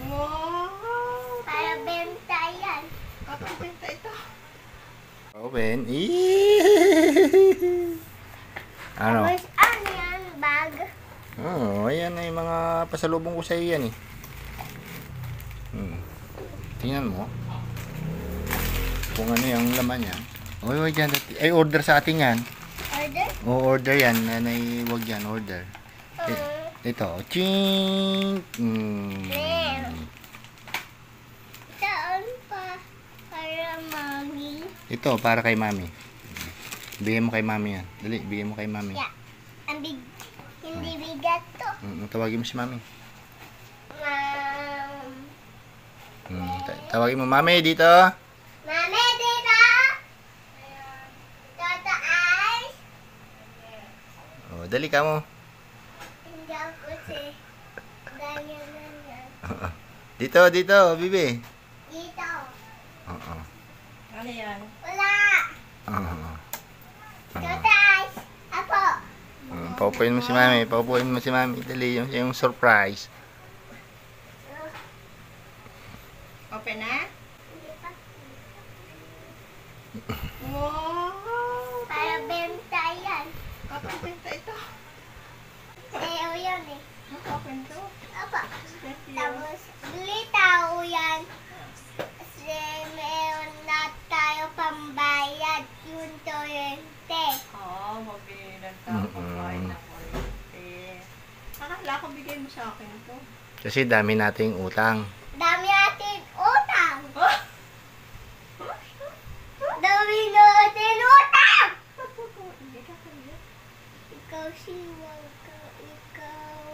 Wow! Para benta yan. Kapag benta ito. Open. Ano? Tapos ano yan? Bag. Oh, ayan ay mga pasalubong ko sa iyo yan eh. Tingnan mo. Kung ano yung laman yan. Oy, dyan. Ay, order sa atin yan. Order? Order yan. Nanay, wag yan. Order. Ito. Ching! Saan pa? Para mami. Ito, para kay mami. Bigyan mo kay mami yan. Dali, bigyan mo kay mami. Yeah. Ang big. Hindi bigat to. Tawagin mo si mami. Mom. Tawagin mo, mami, dito. Mami, dito! Tata Ice? Oh, dali ka mo. Hindi ako si ganyan. Dito, bibi. Dito. Oo. Ano yan? Wala. Tata Ice. Apo. Paupuin mo si mami. Paupuin mo si mami. Dali, yung surprise. Open na? Hindi pa. Wow! Para benta yan. Kapag benta ito. Sayo yan eh. Open to. Apo. Thank you. Tapos, bili tao yan. Kasi meron na tayo pambayad. Yung torrente. Oo, mabili ng tao pagkain ng kuryente. Akala ko bigay mo sa akin ito. Kasi dami nating utang. Dami natin utang. Dami natin utang. Hindi ka kaya. Ikaw siwag ka. Ikaw.